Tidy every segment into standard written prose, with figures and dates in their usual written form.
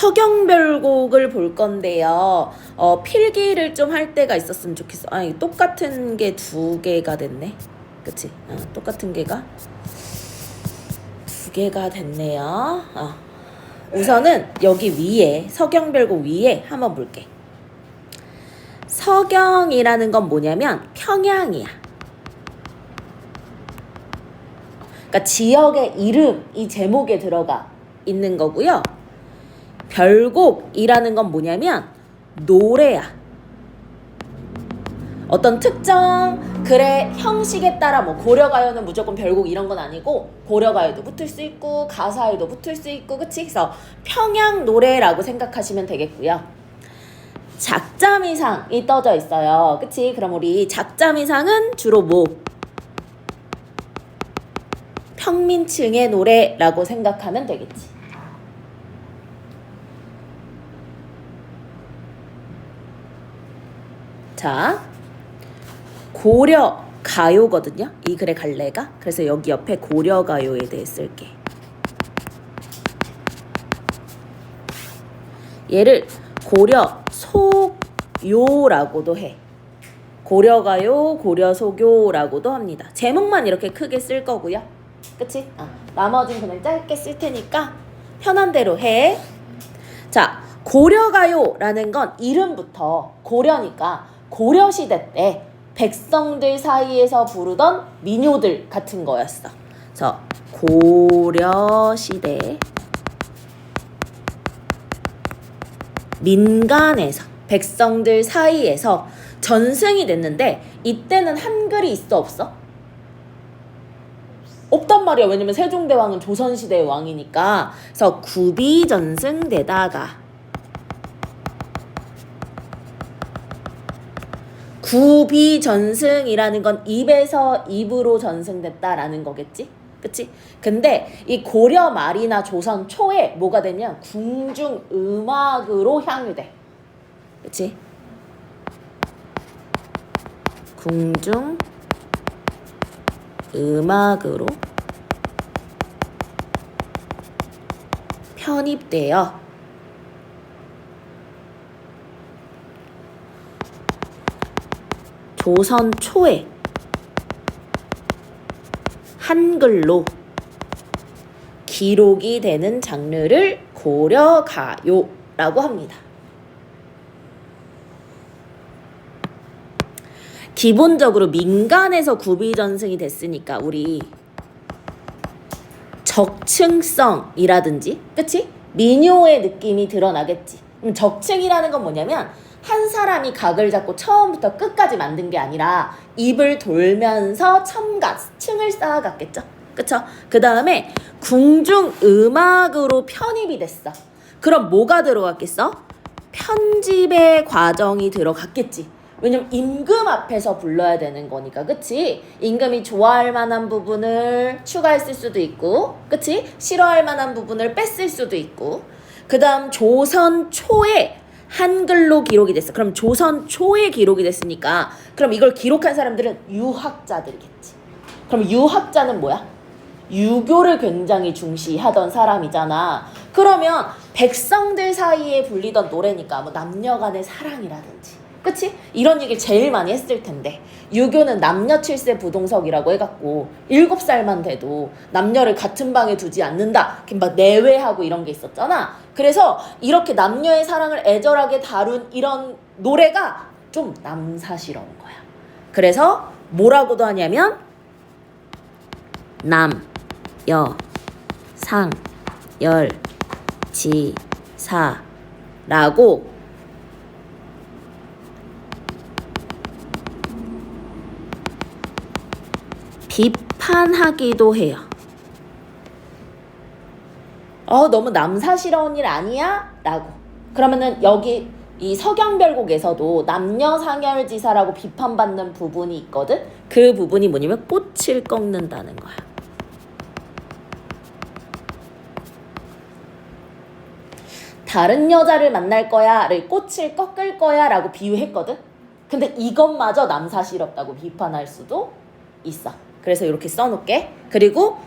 서경별곡을 볼 건데요. 필기를 좀 할 때가 있었으면 좋겠어. 아니, 똑같은 게 두 개가 됐네. 그치? 똑같은 게가 두 개가 됐네요. 우선은 여기 위에, 서경별곡 위에 한번 볼게. 서경이라는 건 뭐냐면 평양이야. 그러니까 지역의 이름이 제목에 들어가 있는 거고요. 별곡이라는 건 뭐냐면 노래야. 어떤 특정 글의 형식에 따라 뭐 고려가요는 무조건 별곡 이런 건 아니고 고려가요도 붙을 수 있고 가사에도 붙을 수 있고, 그치? 그래서 평양 노래라고 생각하시면 되겠고요. 작자미상이 떠져 있어요. 그치? 그럼 우리 작자미상은 주로 뭐? 평민층의 노래라고 생각하면 되겠지. 자, 고려가요거든요. 이 글의 갈래가. 그래서 여기 옆에 고려가요에 대해 쓸게. 얘를 고려 속요라고도 해. 고려가요, 고려속요라고도 합니다. 제목만 이렇게 크게 쓸 거고요. 그치? 나머지는 그냥 짧게 쓸 테니까 편한 대로 해. 자, 고려가요라는 건 이름부터 고려니까 고려시대 때 백성들 사이에서 부르던 민요들 같은 거였어. 그래서 고려시대 민간에서 백성들 사이에서 전승이 됐는데 이때는 한글이 있어 없어? 없단 말이야. 왜냐면 세종대왕은 조선시대의 왕이니까. 그래서 구비전승되다가 구비전승이라는 건 입에서 입으로 전승됐다라는 거겠지? 그치? 근데 이 고려 말이나 조선 초에 뭐가 되냐? 궁중음악으로 향유돼. 그치? 궁중음악으로 편입되어 조선 초에 한글로 기록이 되는 장르를 고려가요라고 합니다. 기본적으로 민간에서 구비전승이 됐으니까 우리 적층성이라든지, 그치? 민요의 느낌이 드러나겠지. 그럼 적층이라는 건 뭐냐면 한 사람이 각을 잡고 처음부터 끝까지 만든 게 아니라 입을 돌면서 층을 쌓아갔겠죠. 그쵸? 그 다음에 궁중음악으로 편입이 됐어. 그럼 뭐가 들어갔겠어? 편집의 과정이 들어갔겠지. 왜냐면 임금 앞에서 불러야 되는 거니까, 그치? 임금이 좋아할 만한 부분을 추가했을 수도 있고, 그치? 싫어할 만한 부분을 뺐을 수도 있고. 그 다음 조선 초에 한글로 기록이 됐어. 그럼 조선 초에 기록이 됐으니까 그럼 이걸 기록한 사람들은 유학자들이겠지. 그럼 유학자는 뭐야? 유교를 굉장히 중시하던 사람이잖아. 그러면 백성들 사이에 불리던 노래니까 뭐 남녀간의 사랑이라든지, 그치? 이런 얘기를 제일 많이 했을 텐데 유교는 남녀 7세 부동석이라고 해갖고 7살만 돼도 남녀를 같은 방에 두지 않는다. 막 내외하고 이런 게 있었잖아. 그래서 이렇게 남녀의 사랑을 애절하게 다룬 이런 노래가 좀 남사스러운 거야. 그래서 뭐라고도 하냐면 남, 여, 상, 열, 지, 사라고 비판하기도 해요. 너무 남사스러운 일 아니야? 라고. 그러면은 여기 이 서경별곡에서도 남녀상열지사라고 비판받는 부분이 있거든? 그 부분이 뭐냐면 꽃을 꺾는다는 거야. 다른 여자를 만날 거야를 꽃을 꺾을 거야 라고 비유했거든? 근데 이것마저 남사스럽다고 비판할 수도 있어. 그래서 이렇게 써놓을게. 그리고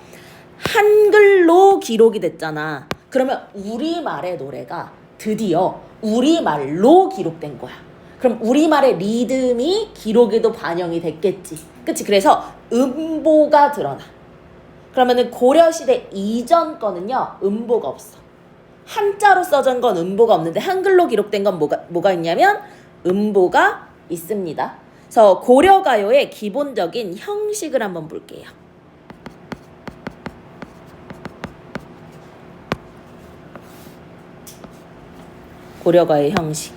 한글로 기록이 됐잖아. 그러면 우리말의 노래가 드디어 우리말로 기록된 거야. 그럼 우리말의 리듬이 기록에도 반영이 됐겠지. 그치? 그래서 음보가 드러나. 그러면은 고려시대 이전 거는요, 음보가 없어. 한자로 써진 건 음보가 없는데 한글로 기록된 건 뭐가 있냐면 음보가 있습니다. 그래서 고려가요의 기본적인 형식을 한번 볼게요. 고려가요의 형식.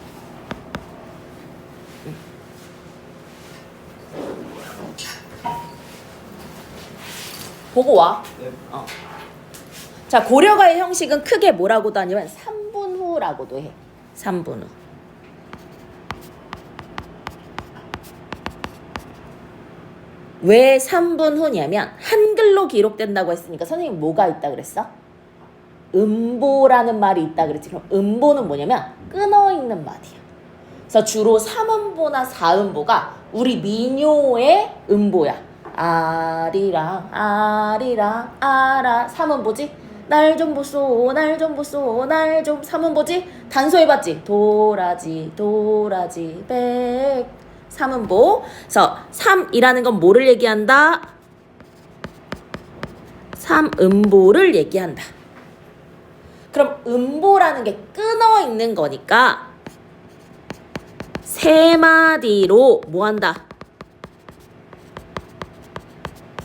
보고 와. 네. 자, 고려가의 형식은 크게 뭐라고도 하냐면 3분후라고도 해. 3분후. 왜 3분후냐면 한글로 기록된다고 했으니까 선생님 뭐가 있다 그랬어? 음보라는 말이 있다 그랬지. 그럼 음보는 뭐냐면 끊어있는 말이야. 그래서 주로 3음보나 4음보가 우리 민요의 음보야. 아리랑 아리랑 아라 3음보지? 날 좀 보소 날 좀 보소 날 좀 3음보지? 단소해봤지? 도라지 도라지 백 3음보. 그래서 3이라는 건 뭐를 얘기한다? 3음보를 얘기한다. 그럼 음보라는 게 끊어 있는 거니까 세 마디로 뭐 한다?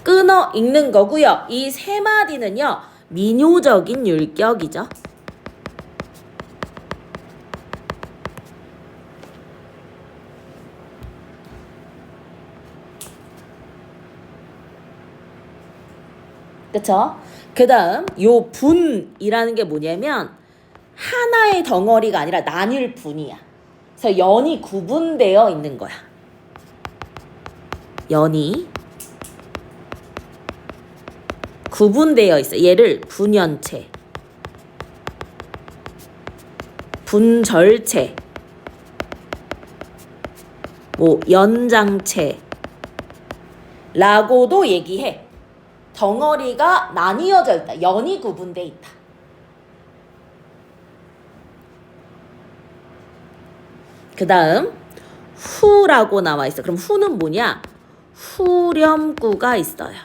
끊어 읽는 거고요. 이 세 마디는요, 민요적인 율격이죠. 그쵸? 그 다음 요 분이라는 게 뭐냐면 하나의 덩어리가 아니라 나뉠 분이야. 그래서 연이 구분되어 있는 거야. 연이 구분되어 있어. 얘를 분연체, 분절체, 뭐 연장체 라고도 얘기해. 덩어리가 나뉘어져 있다. 연이 구분돼 있다. 그 다음 후라고 나와 있어. 그럼 후는 뭐냐? 후렴구가 있어요.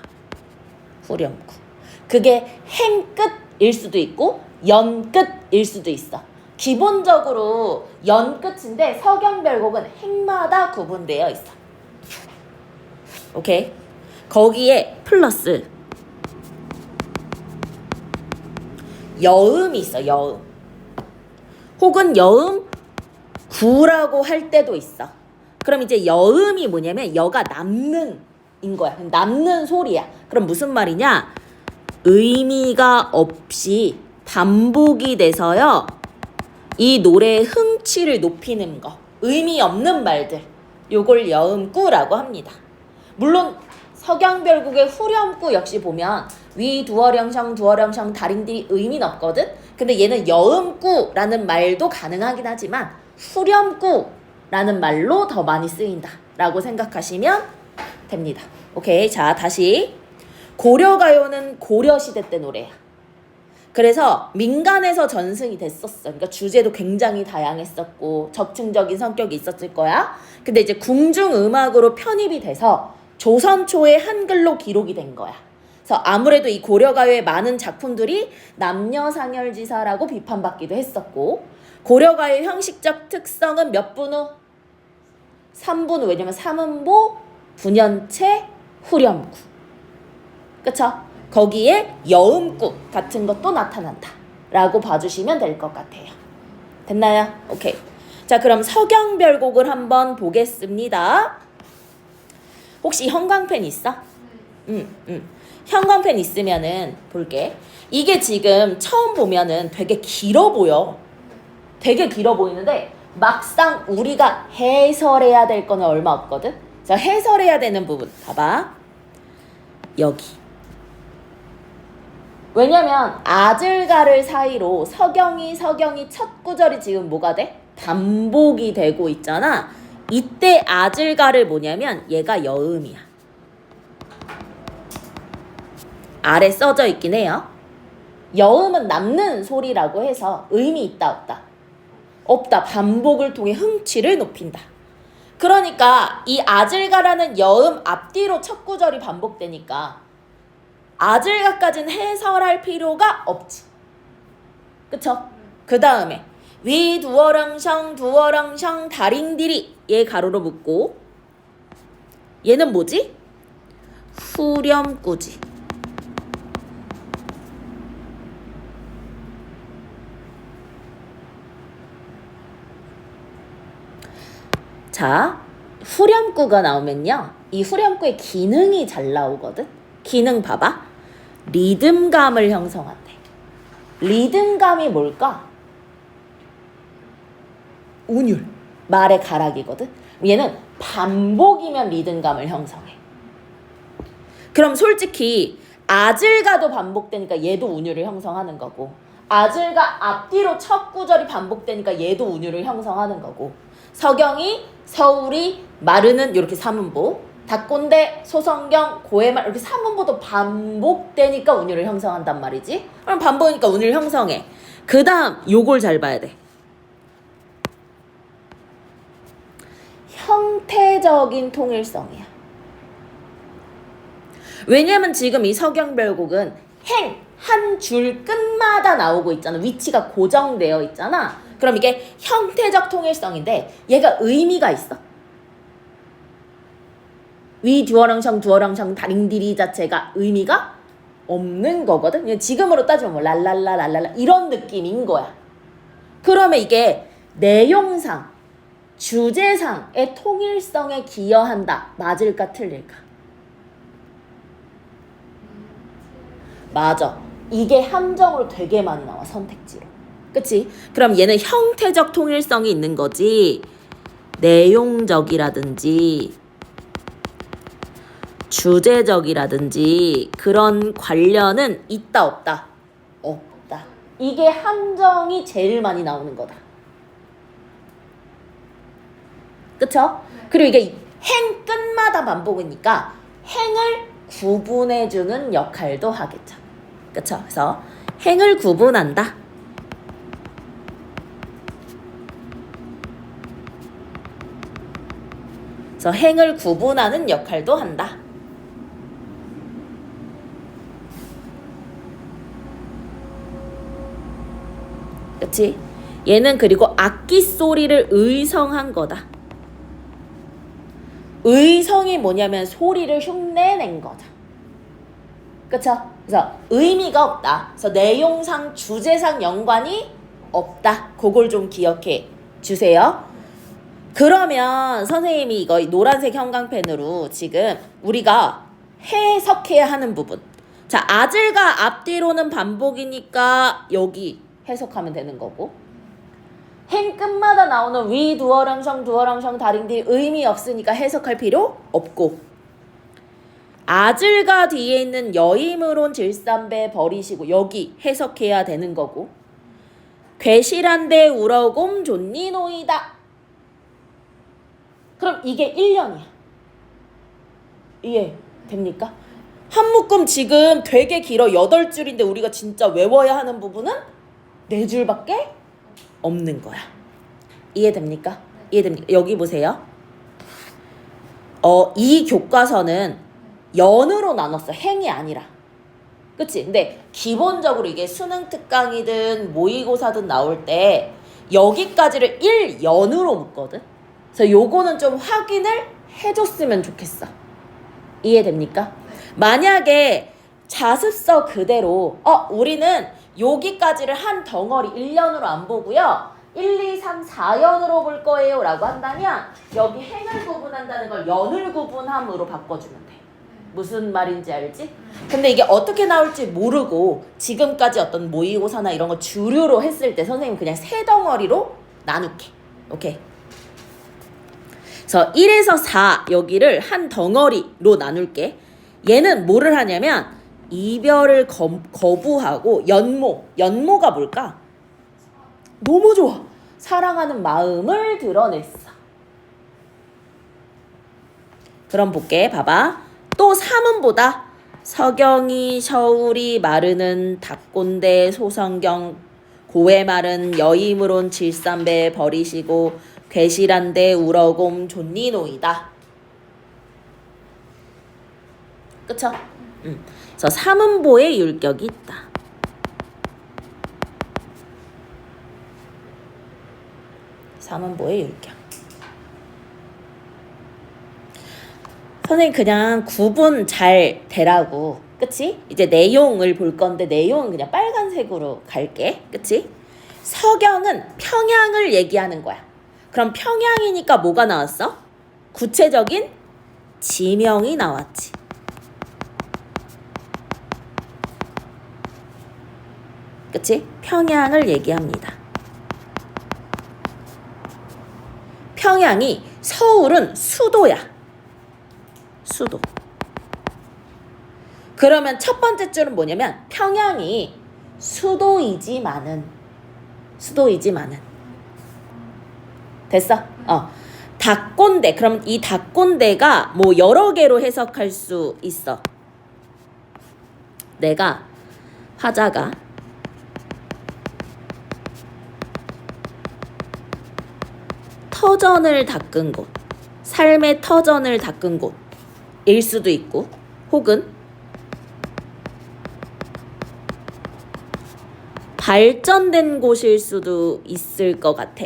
후렴구. 그게 행끝일 수도 있고 연끝일 수도 있어. 기본적으로 연끝인데 서경별곡은 행마다 구분되어 있어. 오케이? 거기에 플러스 여음이 있어. 여음. 혹은 여음 구라고 할 때도 있어. 그럼 이제 여음이 뭐냐면 여가 남는 인 거야. 남는 소리야. 그럼 무슨 말이냐? 의미가 없이 반복이 돼서요, 이 노래의 흥취를 높이는 거. 의미 없는 말들. 요걸 여음구라고 합니다. 물론 서경별곡의 후렴구 역시 보면 위 두어령성 두어령성 다린디 의미는 없거든. 근데 얘는 여음구라는 말도 가능하긴 하지만 후렴구라는 말로 더 많이 쓰인다 라고 생각하시면 됩니다. 오케이. 자, 다시 고려가요는 고려시대 때 노래야. 그래서 민간에서 전승이 됐었어. 그러니까 주제도 굉장히 다양했었고 적층적인 성격이 있었을 거야. 근데 이제 궁중음악으로 편입이 돼서 조선 초에 한글로 기록이 된 거야. 그래서 아무래도 이 고려가요의 많은 작품들이 남녀상열지사라고 비판받기도 했었고, 고려가요의 형식적 특성은 몇 분후? 3분후. 왜냐면 3음보, 분연체, 후렴구. 그쵸? 거기에 여음구 같은 것도 나타난다 라고 봐주시면 될 것 같아요. 됐나요? 오케이. 자, 그럼 서경별곡을 한번 보겠습니다. 혹시 형광펜 있어? 형광펜 있으면은 볼게. 이게 지금 처음 보면은 되게 길어 보여. 되게 길어 보이는데 막상 우리가 해설해야 될 거는 얼마 없거든? 자, 해설해야 되는 부분 봐봐. 여기. 왜냐면 아질가를 사이로 서경이 첫 구절이 지금 뭐가 돼? 반복이 되고 있잖아. 이때 아질가를 뭐냐면 얘가 여음이야. 아래 써져 있긴 해요. 여음은 남는 소리라고 해서 의미 있다 없다? 없다. 반복을 통해 흥취를 높인다. 그러니까 이 아질가라는 여음 앞뒤로 첫 구절이 반복되니까 아질가까지는 해설할 필요가 없지. 그쵸? 그 다음에 위 두어랑샹 다링디리 얘 가로로 묶고 얘는 뭐지? 후렴구지. 자, 후렴구가 나오면요. 이 후렴구의 기능이 잘 나오거든. 기능 봐봐. 리듬감을 형성한대. 리듬감이 뭘까? 운율. 말의 가락이거든. 얘는 반복이면 리듬감을 형성해. 그럼 솔직히 아질가도 반복되니까 얘도 운율을 형성하는 거고 아질가 앞뒤로 첫 구절이 반복되니까 얘도 운율을 형성하는 거고 서경이, 서울이, 마르는 이렇게 사문보 닭꼰대, 소성경, 고해말 이렇게 사문보도 반복되니까 운율을 형성한단 말이지. 그럼 반복이니까 운율 형성해. 그 다음 요걸 잘 봐야 돼. 형태적인 통일성이야. 왜냐면 지금 이 서경별곡은 행, 한 줄 끝마다 나오고 있잖아. 위치가 고정되어 있잖아. 그럼 이게 형태적 통일성인데 얘가 의미가 있어. 위 두어랑샹 다링디리 자체가 의미가 없는 거거든. 지금으로 따지면 뭐 랄랄라 이런 느낌인 거야. 그러면 이게 내용상 주제상의 통일성에 기여한다. 맞을까 틀릴까? 맞아. 이게 함정으로 되게 많이 나와. 선택지로. 그치? 그럼 얘는 형태적 통일성이 있는 거지. 내용적이라든지 주제적이라든지 그런 관련은 있다 없다? 없다. 이게 함정이 제일 많이 나오는 거다. 그쵸? 그리고 이게 행 끝마다 반복이니까 행을 구분해주는 역할도 하겠죠. 그쵸? 그래서 행을 구분한다. 그래서 행을 구분하는 역할도 한다. 그치? 얘는 그리고 악기 소리를 의성한 거다. 의성이 뭐냐면 소리를 흉내낸 거죠. 그쵸? 그래서 의미가 없다. 그래서 내용상 주제상 연관이 없다. 그걸 좀 기억해 주세요. 그러면 선생님이 이거 노란색 형광펜으로 지금 우리가 해석해야 하는 부분. 자, 아질과 앞뒤로는 반복이니까 여기 해석하면 되는 거고 행 끝마다 나오는 위 두어랑샹 다링디 의미 없으니까 해석할 필요 없고 아질과 뒤에 있는 여임으론 질삼배 버리시고 여기 해석해야 되는 거고 괴실한데 우러곰 존니 노이다. 그럼 이게 1년이야. 이해 됩니까? 한 묶음 지금 되게 길어. 8줄인데 우리가 진짜 외워야 하는 부분은 4줄밖에 없는 거야. 이해됩니까? 이해됩니까? 여기 보세요. 이 교과서는 연으로 나눴어. 행이 아니라. 그치? 근데 기본적으로 이게 수능 특강이든 모의고사든 나올 때 여기까지를 1연으로 묶거든. 그래서 요거는 좀 확인을 해줬으면 좋겠어. 이해됩니까? 만약에 자습서 그대로 우리는 여기까지를 한 덩어리 1년으로 안 보고요. 1, 2, 3, 4연으로 볼 거예요 라고 한다면 여기 행을 구분한다는 걸 연을 구분함으로 바꿔주면 돼. 무슨 말인지 알지? 근데 이게 어떻게 나올지 모르고 지금까지 어떤 모의고사나 이런 거 주류로 했을 때 선생님 그냥 세 덩어리로 나눌게. 오케이? 그래서 1에서 4 여기를 한 덩어리로 나눌게. 얘는 뭐를 하냐면 이별을 거부하고 연모가 뭘까? 너무 좋아. 사랑하는 마음을 드러냈어. 그럼 볼게. 봐봐. 또 사문보다 서경이, 서울이, 마르는, 닭꼰대, 소성경, 고의 말은 여임으론 질삼배 버리시고 괴실한데 우러곰 존니노이다. 그쵸? 그래서 삼음보에 율격이 있다. 삼음보에 율격. 선생님 그냥 구분 잘 되라고. 그치? 이제 내용을 볼 건데 내용은 그냥 빨간색으로 갈게. 그치? 서경은 평양을 얘기하는 거야. 그럼 평양이니까 뭐가 나왔어? 구체적인 지명이 나왔지. 그치? 평양을 얘기합니다. 평양이 서울은 수도야. 수도. 그러면 첫 번째 줄은 뭐냐면 평양이 수도이지만은 됐어? 닭꼰대. 그럼 이 닭꼰대가 뭐 여러 개로 해석할 수 있어. 내가 화자가 터전을 닦은 곳, 삶의 터전을 닦은 곳일 수도 있고, 혹은 발전된 곳일 수도 있을 것 같아.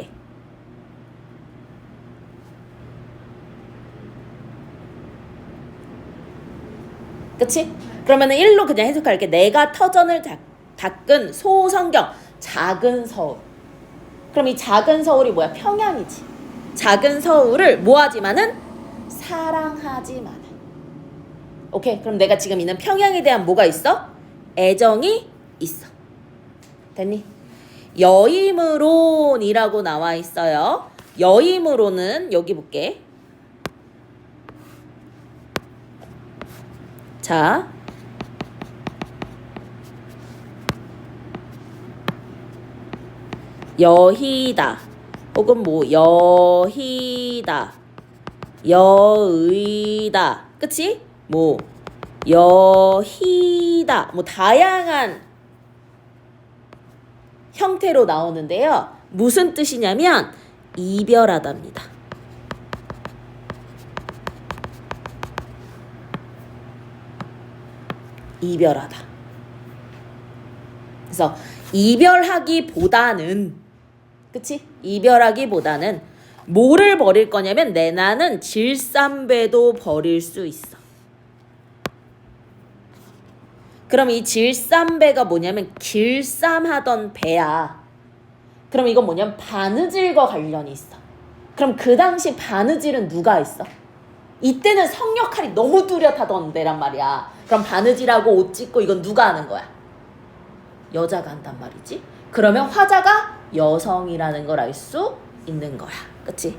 그치? 그러면은 1로 그냥 해석할게. 내가 터전을 닦은 소성경, 작은 서울. 그럼 이 작은 서울이 뭐야? 평양이지. 작은 서울을 뭐하지만은 사랑하지만은. 오케이. 그럼 내가 지금 있는 평양에 대한 뭐가 있어? 애정이 있어. 됐니? 여임으론이라고 나와 있어요. 여임으로는 여기 볼게. 자, 여희다 혹은 뭐 여희다, 여의다, 그치? 뭐 여희다, 뭐 다양한 형태로 나오는데요. 무슨 뜻이냐면 이별하다입니다. 이별하다. 그래서 이별하기보다는, 그치? 이별하기보다는 뭐를 버릴 거냐면 내 나는 질삼배도 버릴 수 있어. 그럼 이 질삼배가 뭐냐면 길쌈하던 배야. 그럼 이건 뭐냐면 바느질과 관련이 있어. 그럼 그 당시 바느질은 누가 있어? 이때는 성 역할이 너무 뚜렷하던 데란 말이야. 그럼 바느질하고 옷 찢고 이건 누가 하는 거야? 여자가 한단 말이지. 그러면 화자가 여성이라는 걸 알 수 있는 거야. 그치?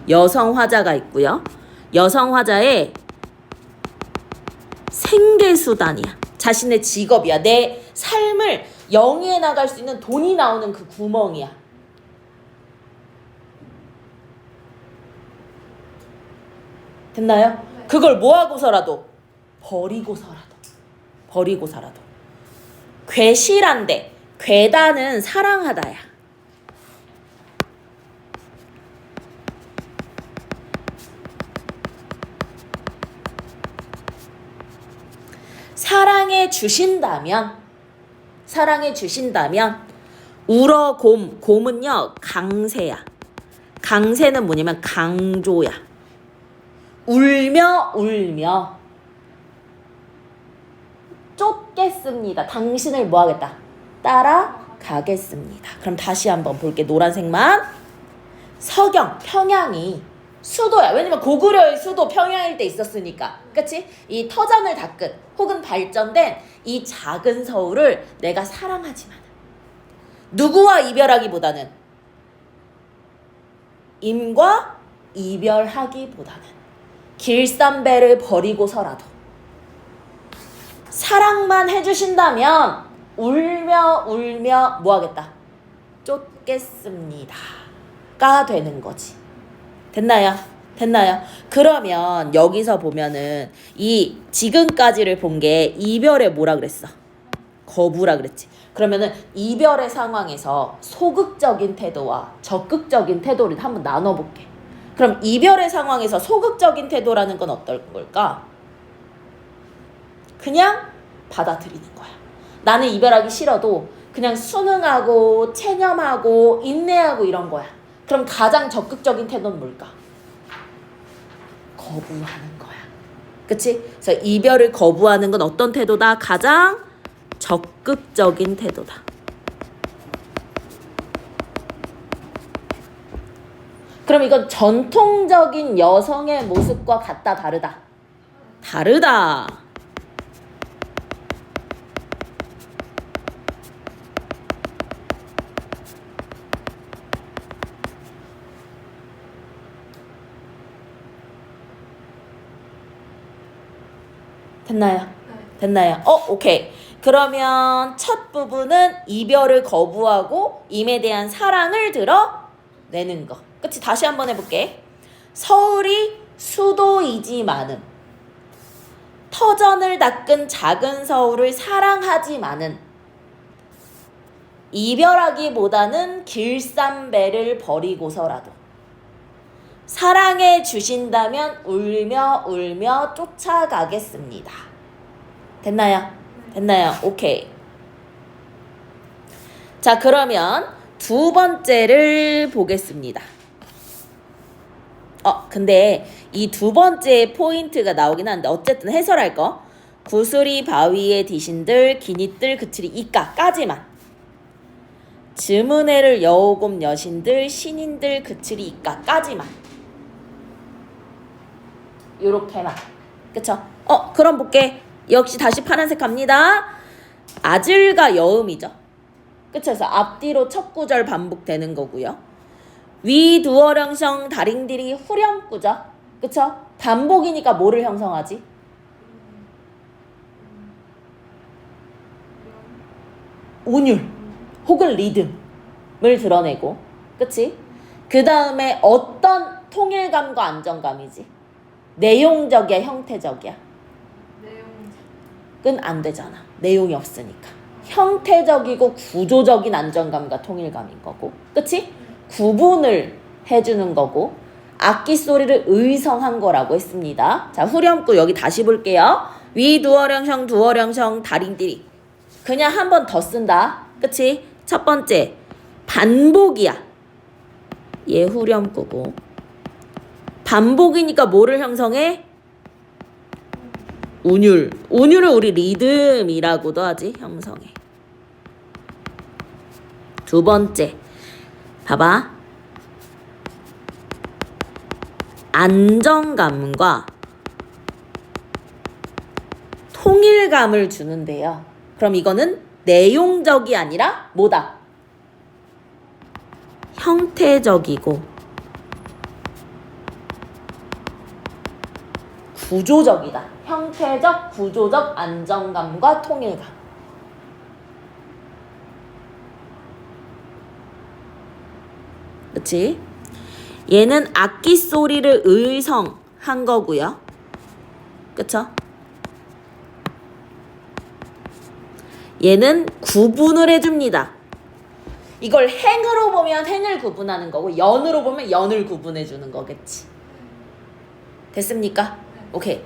여성 화자가 있고요. 여성 화자의 생계수단이야. 자신의 직업이야. 내 삶을 영위해 나갈 수 있는 돈이 나오는 그 구멍이야. 됐나요? 그걸 뭐 하고서라도 버리고서라도 괴실한데, 괴다는 사랑하다야. 사랑해 주신다면 울어 곰은요 강세야. 강세는 뭐냐면 강조야. 울며 쫓겠습니다. 당신을 뭐 하겠다? 따라가겠습니다. 그럼 다시 한번 볼게. 노란색만. 서경, 평양이 수도야. 왜냐면 고구려의 수도 평양일 때 있었으니까. 그치? 이 터전을 닦은 혹은 발전된 이 작은 서울을 내가 사랑하지만 누구와 이별하기보다는, 임과 이별하기보다는 길쌈배를 버리고서라도 사랑만 해주신다면 울며 뭐 하겠다? 쫓겠습니다 가 되는 거지. 됐나요? 됐나요? 그러면 여기서 보면은 이 지금까지를 본 게 이별의 뭐라 그랬어? 거부라 그랬지. 그러면은 이별의 상황에서 소극적인 태도와 적극적인 태도를 한번 나눠볼게. 그럼 이별의 상황에서 소극적인 태도라는 건 어떨 걸까? 그냥 받아들이는 거야. 나는 이별하기 싫어도 그냥 순응하고 체념하고 인내하고 이런 거야. 그럼 가장 적극적인 태도는 뭘까? 거부하는 거야. 그치? 그래서 이별을 거부하는 건 어떤 태도다? 가장 적극적인 태도다. 그럼 이건 전통적인 여성의 모습과 같다, 다르다? 다르다. 됐나요? 됐나요? 오케이. 그러면 첫 부분은 이별을 거부하고 임에 대한 사랑을 드러내는 거. 그치? 다시 한번 해볼게. 서울이 수도이지만은 터전을 닦은 작은 서울을 사랑하지만은 이별하기보다는 길쌈배를 버리고서라도 사랑해 주신다면 울며 울며 쫓아가겠습니다. 됐나요? 됐나요? 오케이. 자, 그러면 두 번째를 보겠습니다. 근데 이 두 번째 포인트가 나오긴 하는데 어쨌든 해설할 거. 구슬이 바위에 디신들 기니들 그칠이 이까까지만. 즈문해를 여우곰 여신들 신인들 그칠이 이까까지만. 요렇게만. 그쵸? 그럼 볼게. 역시 다시 파란색 갑니다. 아질과 여음이죠. 그쵸? 그래서 앞뒤로 첫 구절 반복되는 거고요. 위 두어령성 다링들이 후렴구죠. 그쵸? 반복이니까 뭐를 형성하지? 운율 혹은 리듬을 드러내고, 그치? 그 다음에 어떤 통일감과 안정감이지? 내용적이야, 형태적이야? 내용은 안 되잖아. 내용이 없으니까. 형태적이고 구조적인 안정감과 통일감인 거고, 그치? 구분을 해주는 거고, 악기 소리를 의성한 거라고 했습니다. 자, 후렴구 여기 다시 볼게요. 위 두어령성 두어령성 다링들이. 그냥 한 번 더 쓴다. 그치? 첫 번째 반복이야. 얘 후렴구고. 반복이니까 뭐를 형성해? 운율. 운율을 우리 리듬이라고도 하지. 형성해. 두 번째 봐봐. 안정감과 통일감을 주는데요. 그럼 이거는 내용적이 아니라 뭐다? 형태적이고 구조적이다. 형태적, 구조적 안정감과 통일감. 그치? 얘는 악기 소리를 의성한 거고요. 그쵸? 얘는 구분을 해줍니다. 이걸 행으로 보면 행을 구분하는 거고 연으로 보면 연을 구분해주는 거겠지. 됐습니까? 오케이.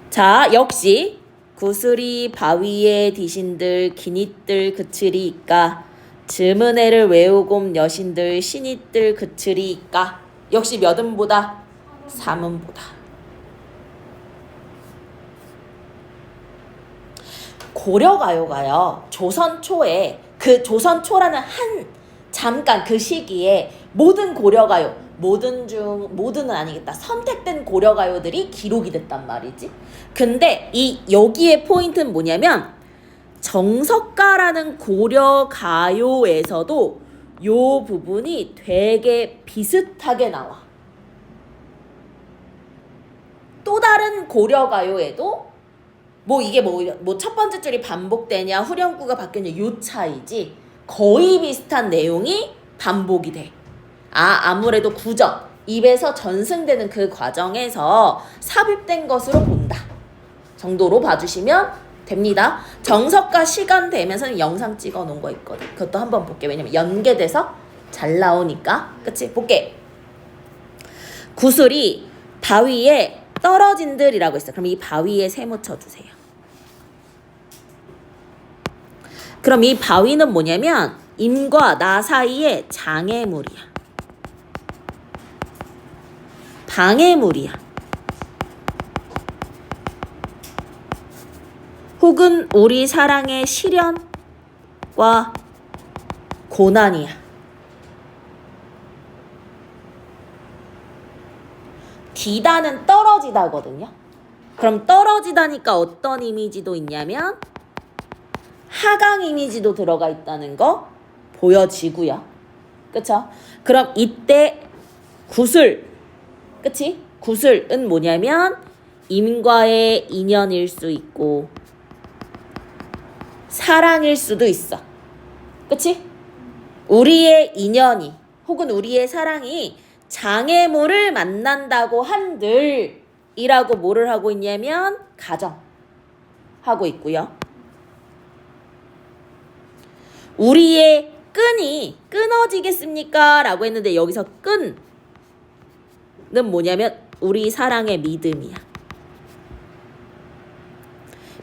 자, 역시 구슬이 바위에 디신들 기니들 그칠이 있까 즈문해를 외우곰 여신들 신이들 그칠이 있까. 역시 몇 음보다? 3음보다. 고려가요가요. 조선 초에 그 조선 초라는 한 잠깐 그 시기에 모든 고려가요, 모든은 아니겠다. 선택된 고려가요들이 기록이 됐단 말이지. 근데 이 여기에 포인트는 뭐냐면 정석가라는 고려가요에서도 요 부분이 되게 비슷하게 나와. 또 다른 고려가요에도 뭐 이게 뭐 첫 번째 줄이 반복되냐 후렴구가 바뀌냐 요 차이지 거의 비슷한 내용이 반복이 돼. 아무래도 구전 입에서 전승되는 그 과정에서 삽입된 것으로 본다 정도로 봐주시면 됩니다. 정석과 시간 되면서 영상 찍어 놓은 거 있거든. 그것도 한번 볼게. 왜냐면 연계돼서 잘 나오니까. 그치? 볼게. 구슬이 바위에 떨어진들이라고 있어. 그럼 이 바위에 세모 쳐주세요. 그럼 이 바위는 뭐냐면 임과 나 사이에 장애물이야. 방해물이야. 혹은 우리 사랑의 시련과 고난이야. 디다는 떨어지다거든요. 그럼 떨어지다니까 어떤 이미지도 있냐면 하강 이미지도 들어가 있다는 거 보여지고요. 그쵸? 그럼 이때 구슬, 그치? 구슬은 뭐냐면 임과의 인연일 수 있고 사랑일 수도 있어. 그치? 우리의 인연이 혹은 우리의 사랑이 장애물을 만난다고 한들 이라고 뭐를 하고 있냐면 가정하고 있고요. 우리의 끈이 끊어지겠습니까? 라고 했는데 여기서 끈은 뭐냐면 우리 사랑의 믿음이야.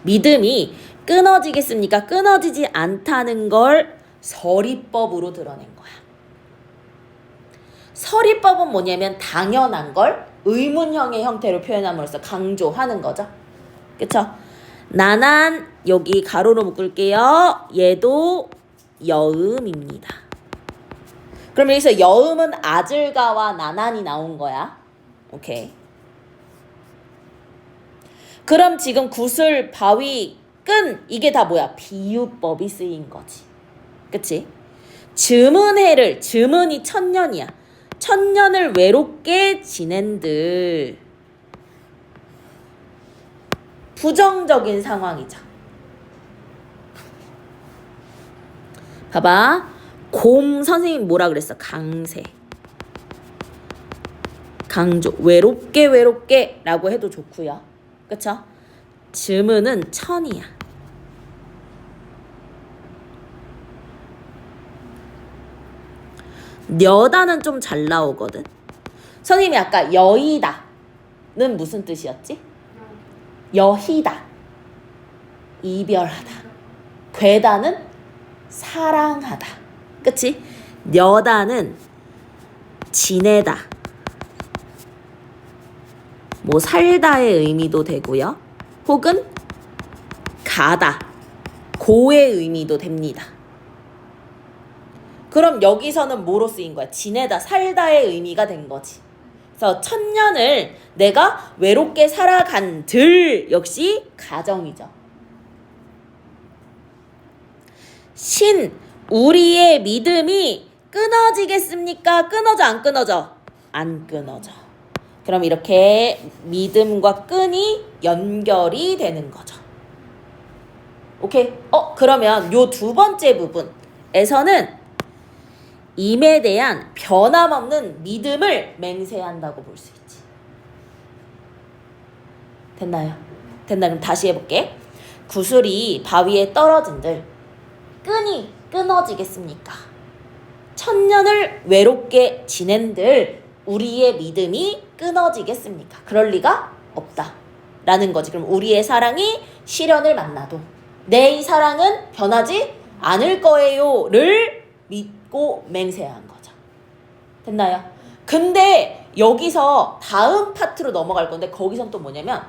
믿음이 끊어지겠습니까? 끊어지지 않다는 걸 서리법으로 드러낸 거야. 서리법은 뭐냐면 당연한 걸 의문형의 형태로 표현함으로써 강조하는 거죠. 그쵸? 나난 여기 가로로 묶을게요. 얘도 여음입니다. 그럼 여기서 여음은 아즐가와 나난이 나온 거야. 오케이. 그럼 지금 구슬, 바위, 끈 이게 다 뭐야? 비유법이 쓰인 거지. 그치? 즈문해를, 즈문이 천년이야. 천년을 외롭게 지낸들. 부정적인 상황이죠. 봐봐. 곰 선생님 뭐라 그랬어? 강세. 강조. 외롭게 라고 해도 좋고요. 그쵸? 즈문은 천이야. 녀다는 좀 잘 나오거든. 선생님이 아까 여의다는 무슨 뜻이었지? 여희다. 이별하다. 괴다는 사랑하다. 그치? 녀다는 지내다. 뭐 살다의 의미도 되고요. 혹은 가다. 고의 의미도 됩니다. 그럼 여기서는 뭐로 쓰인 거야? 지내다, 살다의 의미가 된 거지. 그래서 천년을 내가 외롭게 살아간들 역시 가정이죠. 신, 우리의 믿음이 끊어지겠습니까? 끊어져, 안 끊어져? 안 끊어져. 그럼 이렇게 믿음과 끈이 연결이 되는 거죠. 오케이? 그러면 요 두 번째 부분에서는 임에 대한 변함없는 믿음을 맹세한다고 볼 수 있지. 됐나요? 됐나? 그럼 다시 해볼게. 구슬이 바위에 떨어진들 끈이 끊어지겠습니까? 천년을 외롭게 지낸들 우리의 믿음이 끊어지겠습니까? 그럴 리가 없다 라는 거지. 그럼 우리의 사랑이 시련을 만나도 내 이 사랑은 변하지 않을 거예요 를 믿고 맹세한 거죠. 됐나요? 근데 여기서 다음 파트로 넘어갈 건데 거기선 또 뭐냐면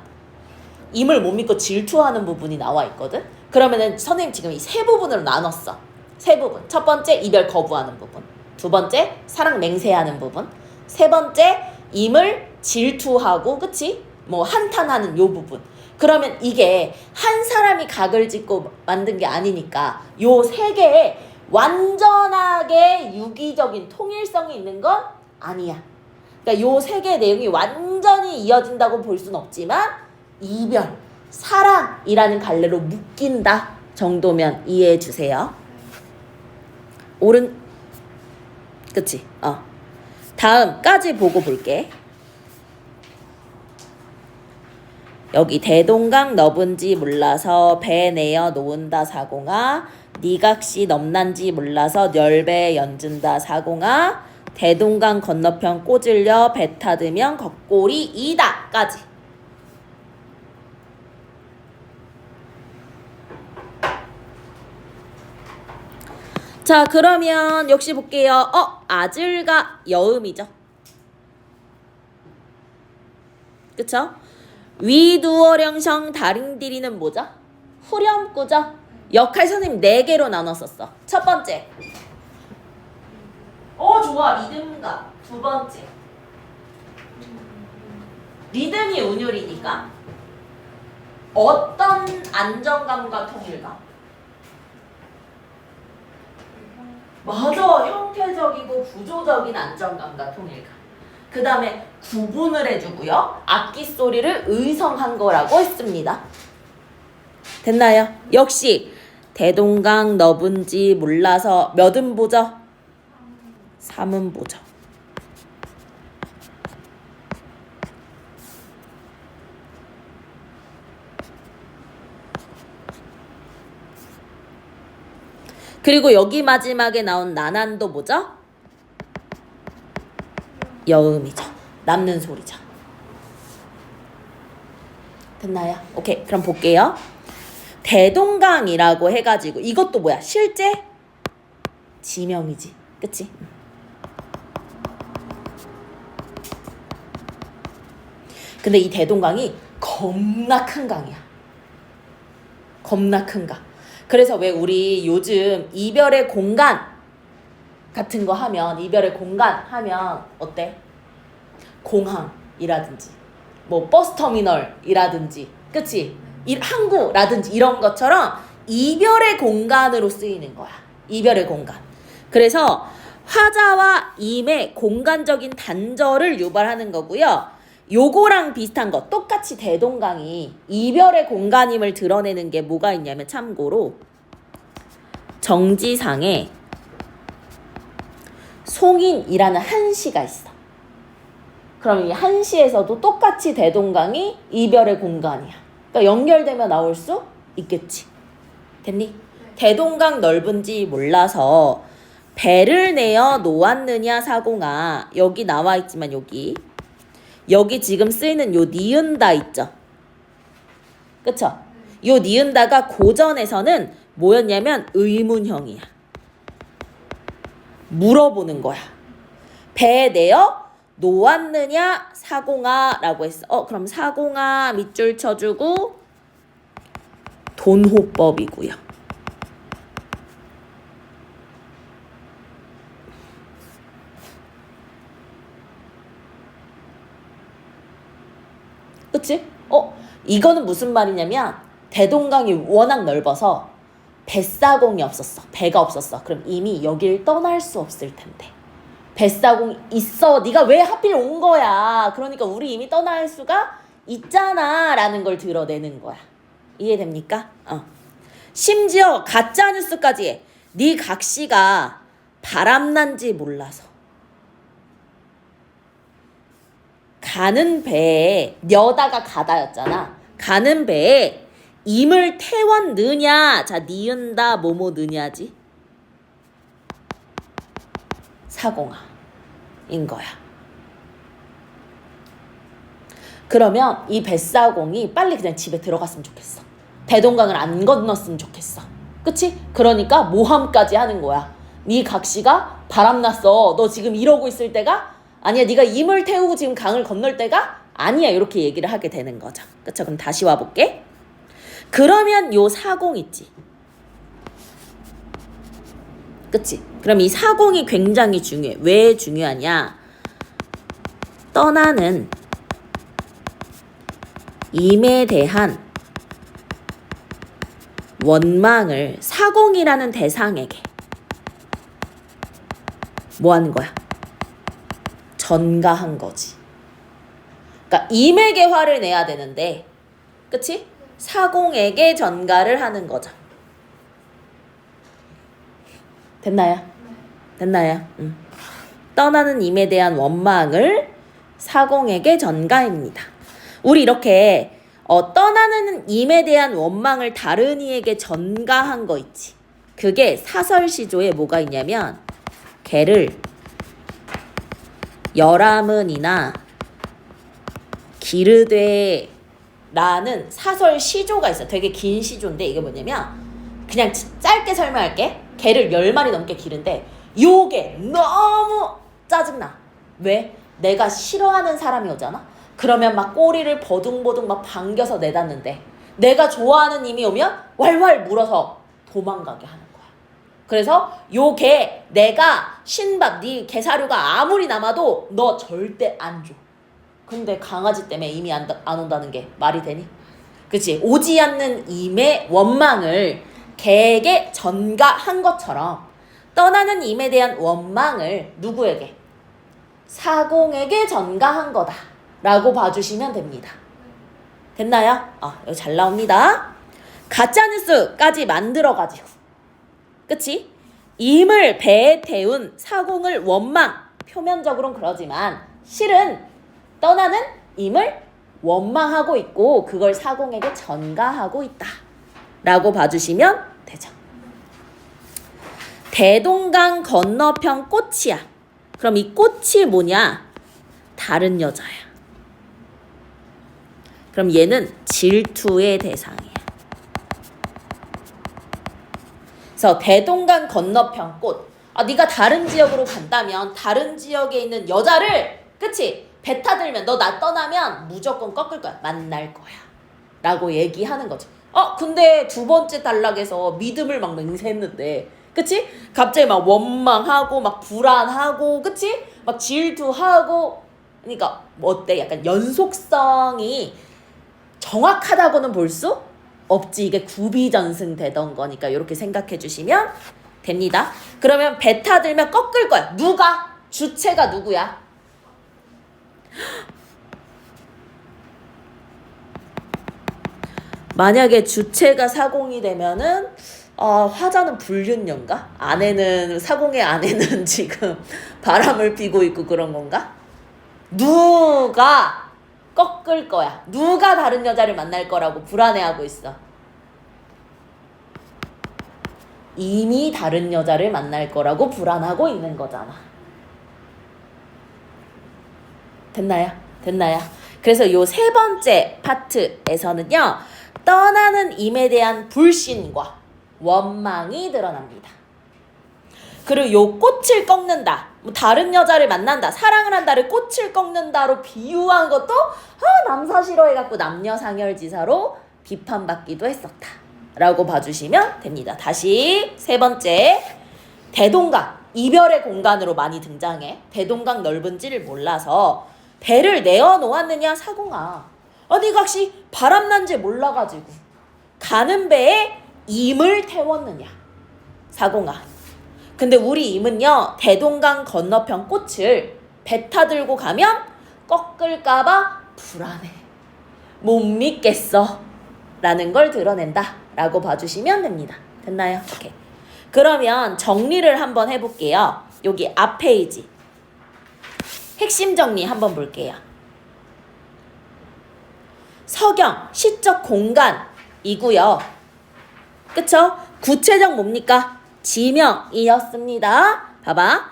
임을 못 믿고 질투하는 부분이 나와 있거든. 그러면은 선생님 지금 이 세 부분으로 나눴어. 세 부분. 첫 번째 이별 거부하는 부분. 두 번째 사랑 맹세하는 부분. 세 번째 임을 질투하고 그치? 뭐 한탄하는 요 부분. 그러면 이게 한 사람이 각을 짓고 만든 게 아니니까 요 세 개에 완전하게 유기적인 통일성이 있는 건 아니야. 그러니까 요 세 개의 내용이 완전히 이어진다고 볼 수는 없지만 이별, 사랑이라는 갈래로 묶인다 정도면 이해해 주세요. 그치? 다음까지 보고 볼게. 여기 대동강 너분지 몰라서 배 내어 놓은다 사공아. 니각시 넘난지 몰라서 멸배 연준다 사공아. 대동강 건너편 꼬질려 배 타드면 겉골이 이다까지. 자, 그러면 역시 볼게요. 아질과 여음이죠. 그쵸? 위두어령성 다링디리는 뭐죠? 후렴구죠? 역할 선생님 4개로 나눴었어. 첫 번째. 좋아. 리듬감. 두 번째. 리듬이 운율이니까 어떤 안정감과 통일감? 맞아. 형태적이고 구조적인 안정감과 통일감. 그 다음에 구분을 해주고요. 악기 소리를 의성한 거라고 했습니다. 됐나요? 역시 대동강 너분지 몰라서 몇 음보죠? 3음보죠. 그리고 여기 마지막에 나온 나난도 뭐죠? 여음이죠. 남는 소리죠. 됐나요? 오케이. 그럼 볼게요. 대동강이라고 해가지고 이것도 뭐야? 실제 지명이지. 그치? 근데 이 대동강이 겁나 큰 강이야. 겁나 큰 강. 그래서 왜 우리 요즘 이별의 공간 같은 거 하면, 이별의 공간 하면 어때? 공항이라든지 뭐 버스터미널이라든지, 그치? 항구라든지 이런 것처럼 이별의 공간으로 쓰이는 거야. 이별의 공간. 그래서 화자와 임의 공간적인 단절을 유발하는 거고요. 요거랑 비슷한 거 똑같이 대동강이 이별의 공간임을 드러내는 게 뭐가 있냐면, 참고로 정지상에 송인이라는 한시가 있어. 그럼 이 한시에서도 똑같이 대동강이 이별의 공간이야. 그러니까 연결되면 나올 수 있겠지. 됐니? 네. 대동강 넓은지 몰라서 배를 내어 놓았느냐 사공아. 여기 나와 있지만 여기 지금 쓰이는 요 니은다 있죠? 그쵸? 요 니은다가 고전에서는 뭐였냐면 의문형이야. 물어보는 거야. 배 내어 놓았느냐 사공아 라고 했어. 그럼 사공아 밑줄 쳐주고 돈호법이고요. 그치? 이거는 무슨 말이냐면, 대동강이 워낙 넓어서 뱃사공이 없었어. 배가 없었어. 그럼 이미 여길 떠날 수 없을 텐데. 뱃사공이 있어. 네가 왜 하필 온 거야. 그러니까 우리 이미 떠날 수가 있잖아 라는 걸 드러내는 거야. 이해됩니까? 심지어 가짜뉴스까지 해. 네 각시가 바람난지 몰라서 가는 배에, 녀다가 가다였잖아. 가는 배에 임을 태웠느냐. 자, 니은다 뭐뭐 느냐지. 사공아인 거야. 그러면 이 뱃사공이 빨리 그냥 집에 들어갔으면 좋겠어. 대동강을 안 건넜으면 좋겠어. 그치? 그러니까 모함까지 하는 거야. 네 각시가 바람났어. 너 지금 이러고 있을 때가 아니야. 네가 임을 태우고 지금 강을 건널 때가 아니야. 이렇게 얘기를 하게 되는 거죠. 그쵸? 그럼 다시 와볼게. 그러면 요 사공 있지. 그치? 그럼 이 사공이 굉장히 중요해. 왜 중요하냐? 떠나는 임에 대한 원망을 사공이라는 대상에게 뭐 하는 거야? 전가한 거지. 그러니까 임에게 화를 내야 되는데, 그치? 사공에게 전가를 하는 거죠. 됐나요? 됐나요? 떠나는 임에 대한 원망을 사공에게 전가입니다. 우리 이렇게 떠나는 임에 대한 원망을 다른 이에게 전가한 거 있지. 그게 사설시조에 뭐가 있냐면 개를 열하문이나 기르되 라는 사설 시조가 있어. 되게 긴 시조인데 이게 뭐냐면 그냥 짧게 설명할게. 개를 10마리 넘게 기른데 요게 너무 짜증나. 왜? 내가 싫어하는 사람이 오잖아? 그러면 막 꼬리를 버둥버둥 막 반겨서 내닫는데 내가 좋아하는 님이 오면 왈왈 물어서 도망가게 하는 거야. 그래서 요 개 내가 신밥 네 개사료가 아무리 남아도 너 절대 안 줘. 근데 강아지 때문에 임이 안 온다는 게 말이 되니? 그치? 오지 않는 임의 원망을 개에게 전가한 것처럼 떠나는 임에 대한 원망을 누구에게? 사공에게 전가한 거다 라고 봐주시면 됩니다. 됐나요? 여기 잘 나옵니다. 가짜뉴스까지 만들어가지고 그치? 임을 배에 태운 사공을 원망, 표면적으로는 그러지만 실은 떠나는 임을 원망하고 있고 그걸 사공에게 전가하고 있다 라고 봐주시면 되죠. 대동강 건너편 꽃이야. 그럼 이 꽃이 뭐냐? 다른 여자야. 그럼 얘는 질투의 대상이야. 그래서 대동강 건너편 꽃. 네가 다른 지역으로 간다면 다른 지역에 있는 여자를 그치? 배 타들면 너 나 떠나면 무조건 꺾을 거야. 만날 거야. 라고 얘기하는 거지. 근데 두 번째 단락에서 믿음을 막 맹세했는데 그치? 갑자기 막 원망하고 막 불안하고 그치? 막 질투하고 그러니까 뭐 어때? 약간 연속성이 정확하다고는 볼 수 없지. 이게 구비전승 되던 거니까 이렇게 생각해 주시면 됩니다. 그러면 배 타들면 꺾을 거야. 누가? 주체가 누구야? 만약에 주체가 사공이 되면은 화자는 불륜녀인가? 사공의 아내는 지금 바람을 피고 있고 그런 건가? 누가 꺾을 거야? 누가 다른 여자를 만날 거라고 불안해하고 있어? 이미 다른 여자를 만날 거라고 불안하고 있는 거잖아. 됐나요? 그래서 요 세 번째 파트에서는요. 떠나는 임에 대한 불신과 원망이 드러납니다. 그리고 요 꽃을 꺾는다. 다른 여자를 만난다. 사랑을 한다를 꽃을 꺾는다로 비유한 것도 남사 싫어해갖고 남녀상열지사로 비판받기도 했었다. 라고 봐주시면 됩니다. 다시 세 번째. 대동강. 이별의 공간으로 많이 등장해. 대동강 넓은지를 몰라서 배를 내어놓았느냐 사공아. 네가 혹시 바람난지 몰라가지고 가는 배에 임을 태웠느냐 사공아. 근데 우리 임은요 대동강 건너편 꽃을 배 타들고 가면 꺾을까봐 불안해. 못 믿겠어 라는 걸 드러낸다 라고 봐주시면 됩니다. 됐나요? 오케이. 그러면 정리를 한번 해볼게요. 여기 앞 페이지 핵심 정리 한번 볼게요. 서경, 시적 공간이고요. 그쵸? 구체적 뭡니까? 지명이었습니다. 봐봐.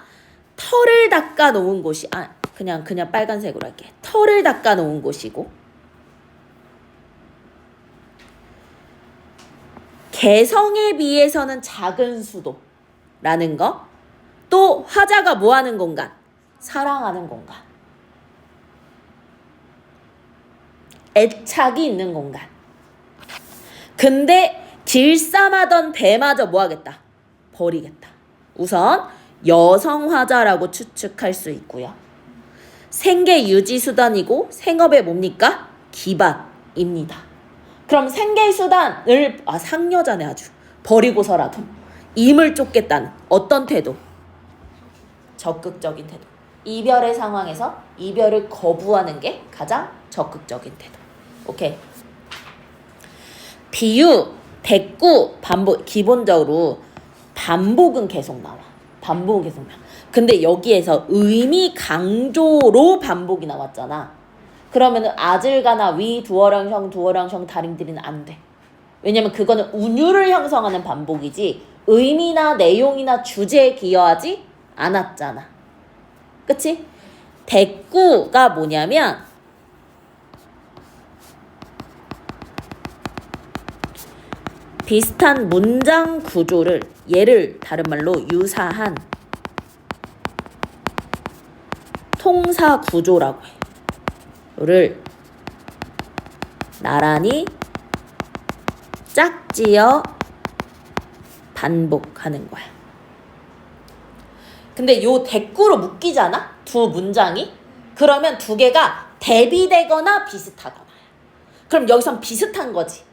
털을 닦아 놓은 곳이 그냥 빨간색으로 할게. 털을 닦아 놓은 곳이고 개성에 비해서는 작은 수도라는 거. 또 화자가 뭐 하는 공간? 사랑하는 공간. 애착이 있는 공간. 근데 길쌈하던 배마저 뭐 하겠다? 버리겠다. 우선 여성 화자라고 추측할 수 있고요. 생계 유지 수단이고 생업의 뭡니까? 기반입니다. 그럼 생계 수단을 상여자네 아주 버리고서라도 임을 쫓겠다는 어떤 태도? 적극적인 태도. 이별의 상황에서 이별을 거부하는 게 가장 적극적인 태도. 오케이. 비유, 대꾸, 반복. 기본적으로 반복은 계속 나와. 반복은 계속 나와. 근데 여기에서 의미 강조로 반복이 나왔잖아. 그러면은 아질가나 위, 두어랑 형, 두어랑 형, 다림들이는 안 돼. 왜냐면 그거는 운율을 형성하는 반복이지 의미나 내용이나 주제에 기여하지 않았잖아. 그치? 대꾸가 뭐냐면 비슷한 문장 구조를 얘를 다른 말로 유사한 통사 구조라고 해. 를 나란히 짝지어 반복하는 거야. 근데 요 대꾸로 묶이잖아? 두 문장이? 그러면 두 개가 대비되거나 비슷하거나. 그럼 여기선 비슷한 거지.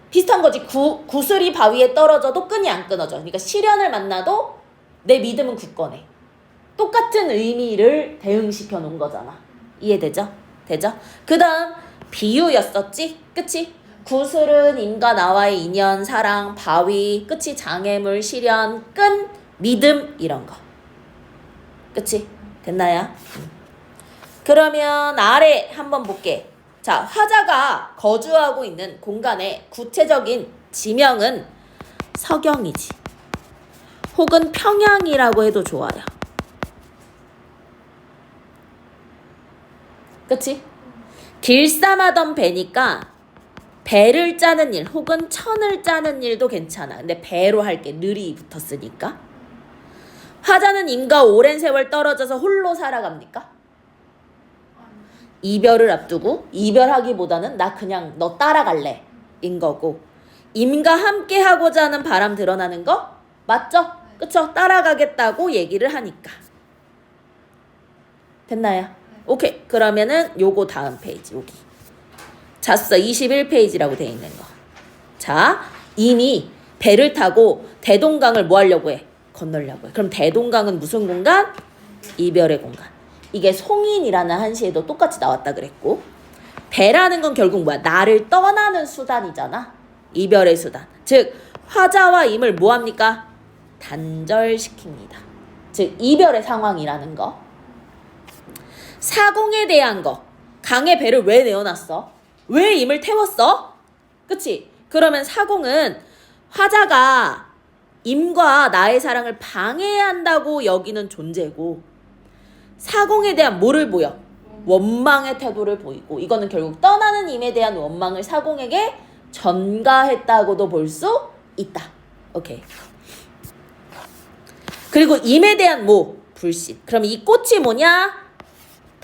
비슷한 거지. 구슬이 바위에 떨어져도 끈이 안 끊어져. 그러니까 시련을 만나도 내 믿음은 굳건해. 똑같은 의미를 대응시켜 놓은 거잖아. 이해되죠? 되죠? 그 다음 비유였었지? 그치? 구슬은 임과 나와의 인연, 사랑, 바위, 그치? 장애물, 시련, 끈, 믿음 이런 거. 그치? 됐나요? 그러면 아래 한번 볼게. 자, 화자가 거주하고 있는 공간의 구체적인 지명은 서경이지. 혹은 평양이라고 해도 좋아요. 그치? 길쌈하던 배니까 배를 짜는 일 혹은 천을 짜는 일도 괜찮아. 근데 배로 할게. 늘이 붙었으니까. 화자는 임과 오랜 세월 떨어져서 홀로 살아갑니까? 이별을 앞두고 이별하기보다는 나 그냥 너 따라갈래 인 거고 임과 함께 하고자 하는 바람 드러나는 거 맞죠? 그쵸? 따라가겠다고 얘기를 하니까. 됐나요? 오케이. 그러면은 요거 다음 페이지 여기 잤어 21페이지라고 돼 있는 거. 자, 이미 배를 타고 대동강을 뭐 하려고 해? 건너려고 해. 그럼 대동강은 무슨 공간? 이별의 공간. 이게 송인이라는 한시에도 똑같이 나왔다 그랬고 배라는 건 결국 뭐야? 나를 떠나는 수단이잖아. 이별의 수단. 즉 화자와 임을 뭐합니까? 단절시킵니다. 즉 이별의 상황이라는 거. 사공에 대한 거. 강의 배를 왜 내어놨어? 왜 임을 태웠어? 그치? 그러면 사공은 화자가 임과 나의 사랑을 방해한다고 여기는 존재고 사공에 대한 뭐를 보여? 원망의 태도를 보이고 이거는 결국 떠나는 임에 대한 원망을 사공에게 전가했다고도 볼 수 있다. 오케이. 그리고 임에 대한 뭐? 불신. 그럼 이 꽃이 뭐냐?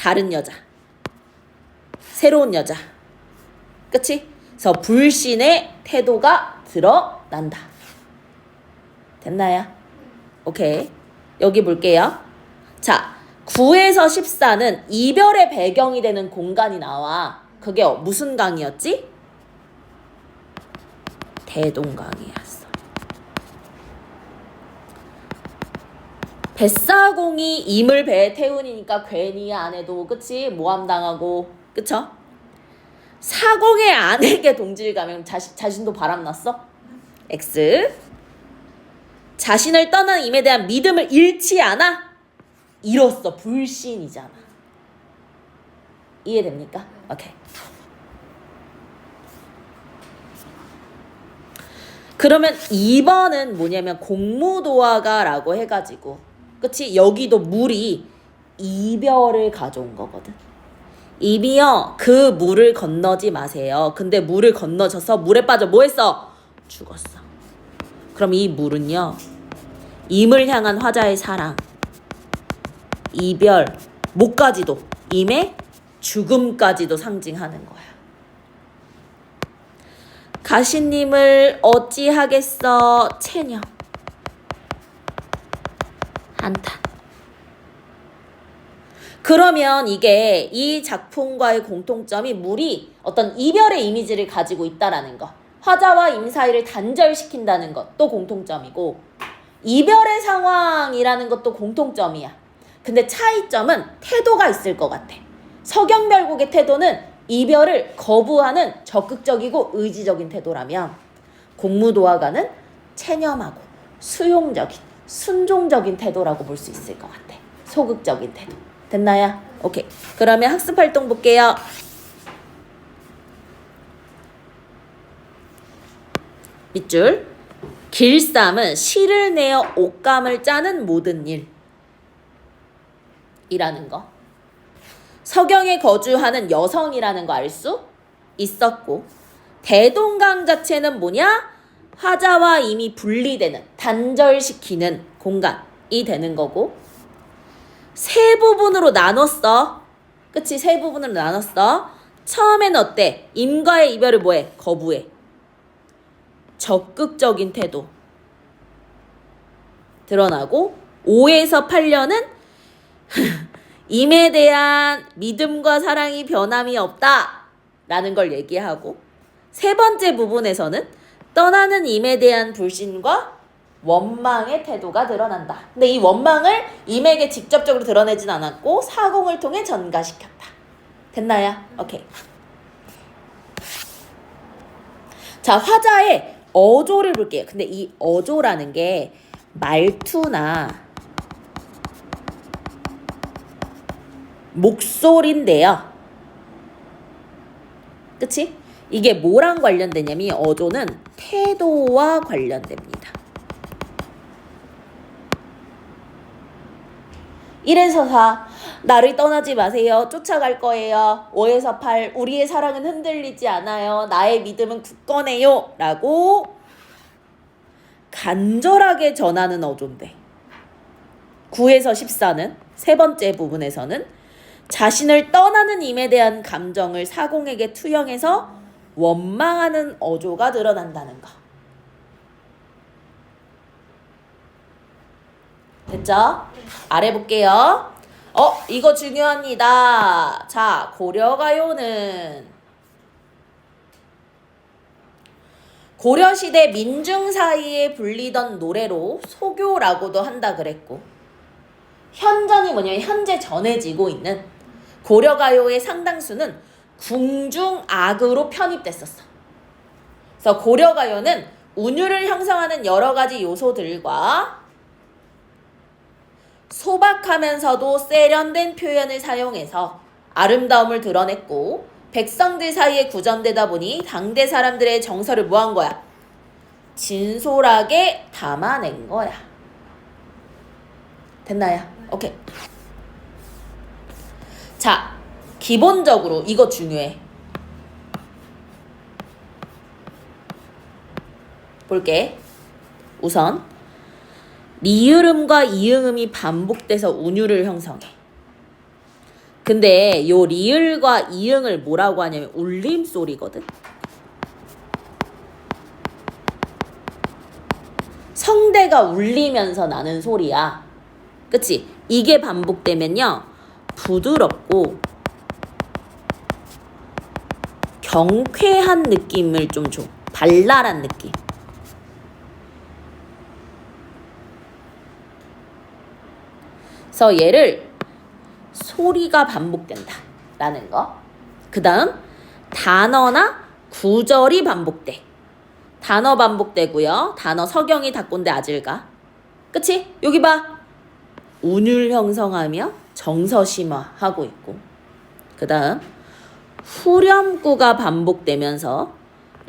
다른 여자. 새로운 여자. 그치? 그래서 불신의 태도가 드러난다. 됐나요? 오케이. 여기 볼게요. 자, 9에서 14는 이별의 배경이 되는 공간이 나와. 그게 무슨 강이었지? 대동강이었어. 뱃사공이 임을 배에 태우니까 괜히 아내도 그치? 모함당하고 그쵸? 사공의 아내에게 동질감은 자신도 바람났어? X. 자신을 떠난 임에 대한 믿음을 잃지 않아? 이로써 불신이잖아. 이해됩니까? 오케이. 그러면 2번은 뭐냐면 공무도화가라고 해가지고 그치? 여기도 물이 이별을 가져온 거거든. 이미요 그 물을 건너지 마세요. 근데 물을 건너져서 물에 빠져 뭐 했어? 죽었어. 그럼 이 물은요 임을 향한 화자의 사랑, 이별, 목까지도 임의 죽음까지도 상징하는 거야. 가시님을 어찌하겠어 체녀 한탄. 그러면 이게 이 작품과의 공통점이 물이 어떤 이별의 이미지를 가지고 있다라는 거. 화자와 임 사이를 단절시킨다는 것도 공통점이고 이별의 상황이라는 것도 공통점이야. 근데 차이점은 태도가 있을 것 같아. 서경별국의 태도는 이별을 거부하는 적극적이고 의지적인 태도라면 공무도화가는 체념하고 수용적인 순종적인 태도라고 볼 수 있을 것 같아. 소극적인 태도. 됐나요? 오케이. 그러면 학습 활동 볼게요. 밑줄. 길쌈은 실을 내어 옷감을 짜는 모든 일. 이라는 거. 서경에 거주하는 여성이라는 거 알 수 있었고, 대동강 자체는 뭐냐? 화자와 이미 분리되는, 단절시키는 공간이 되는 거고, 세 부분으로 나눴어. 그치? 세 부분으로 나눴어. 처음에는 어때? 임과의 이별을 뭐해? 거부해. 적극적인 태도 드러나고, 5에서 8년은 임에 대한 믿음과 사랑이 변함이 없다 라는 걸 얘기하고, 세 번째 부분에서는 떠나는 임에 대한 불신과 원망의 태도가 드러난다. 근데 이 원망을 임에게 직접적으로 드러내진 않았고 사공을 통해 전가시켰다. 됐나요? 오케이. 자, 화자의 어조를 볼게요. 근데 이 어조라는 게 말투나 목소리인데요. 그치? 이게 뭐랑 관련되냐면 이 어조는 태도와 관련됩니다. 1에서 4 나를 떠나지 마세요. 쫓아갈 거예요. 5에서 8 우리의 사랑은 흔들리지 않아요. 나의 믿음은 굳건해요. 라고 간절하게 전하는 어조인데, 9에서 14는 세 번째 부분에서는 자신을 떠나는 임에 대한 감정을 사공에게 투영해서 원망하는 어조가 드러난다는 거. 됐죠? 아래 볼게요. 이거 중요합니다. 자, 고려가요는 고려시대 민중 사이에 불리던 노래로 소교라고도 한다 그랬고, 현전이 뭐냐면 현재 전해지고 있는 고려가요의 상당수는 궁중악으로 편입됐었어. 그래서 고려가요는 운율을 형성하는 여러 가지 요소들과 소박하면서도 세련된 표현을 사용해서 아름다움을 드러냈고, 백성들 사이에 구전되다 보니 당대 사람들의 정서를 뭐한 거야? 진솔하게 담아낸 거야. 됐나요? 오케이. 자, 기본적으로 이거 중요해. 볼게. 우선 리을음과 이응음이 반복돼서 운율을 형성해. 근데 요 리을과 이응을 뭐라고 하냐면 울림소리거든. 성대가 울리면서 나는 소리야. 그치? 이게 반복되면요, 부드럽고 경쾌한 느낌을 좀 줘. 발랄한 느낌. 그래서 얘를 소리가 반복된다 라는 거. 그 다음 단어나 구절이 반복돼. 단어 반복되고요. 단어 서경이 닭곤대 아질가. 그치? 여기 봐. 운율 형성하며 정서심화하고 있고, 그 다음 후렴구가 반복되면서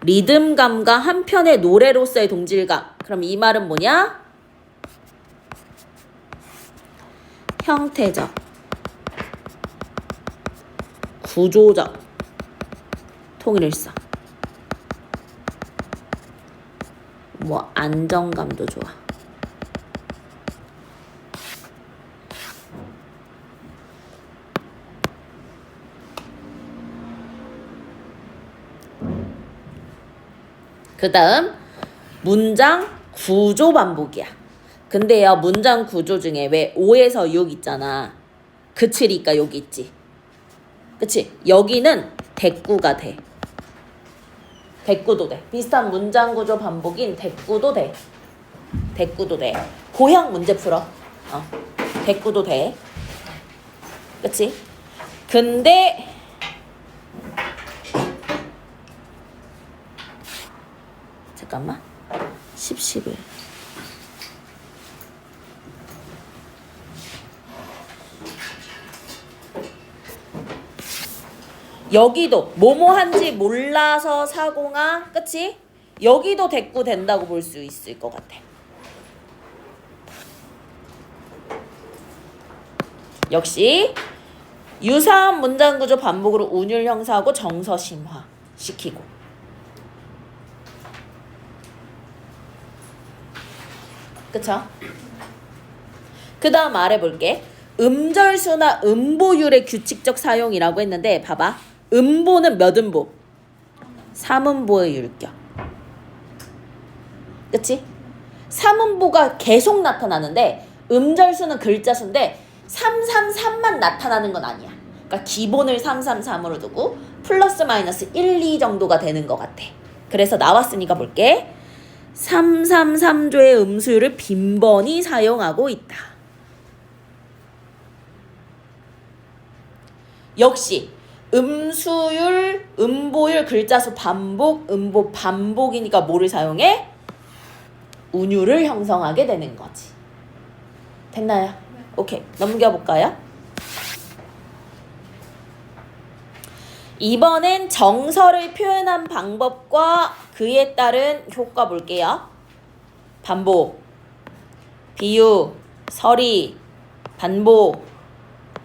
리듬감과 한편의 노래로서의 동질감. 그럼 이 말은 뭐냐? 형태적, 구조적 통일성. 뭐 안정감도 좋아. 그 다음 문장 구조 반복이야. 근데요, 문장 구조 중에 왜 5에서 6 있잖아. 그치니까 여기 있지. 그치? 여기는 대꾸가 돼. 대꾸도 돼. 비슷한 문장 구조 반복인 대꾸도 돼. 대꾸도 돼. 고형 문제 풀어. 대꾸도 돼. 그치? 근데 잠깐만. 10, 11. 여기도 뭐뭐한지 몰라서 사공아, 그치? 여기도 대꾸 된다고 볼 수 있을 것 같아. 역시 유사한 문장 구조 반복으로 운율 형사하고 정서 심화 시키고. 그쵸? 그 다음 말해볼게. 음절수나 음보율의 규칙적 사용이라고 했는데 봐봐. 음보는 몇 음보? 3음보의 율격. 그치? 3음보가 계속 나타나는데 음절수는 글자수인데 333만 나타나는 건 아니야. 그러니까 기본을 333으로 두고 플러스 마이너스 1, 2 정도가 되는 것 같아. 그래서 나왔으니까 볼게. 333조의 음수율을 빈번히 사용하고 있다. 역시 음수율, 음보율, 글자수 반복, 음보 반복이니까 뭐를 사용해? 운율을 형성하게 되는 거지. 됐나요? 오케이, 넘겨볼까요? 이번엔 정서를 표현한 방법과 그에 따른 효과 볼게요. 반복, 비유, 서리, 반복,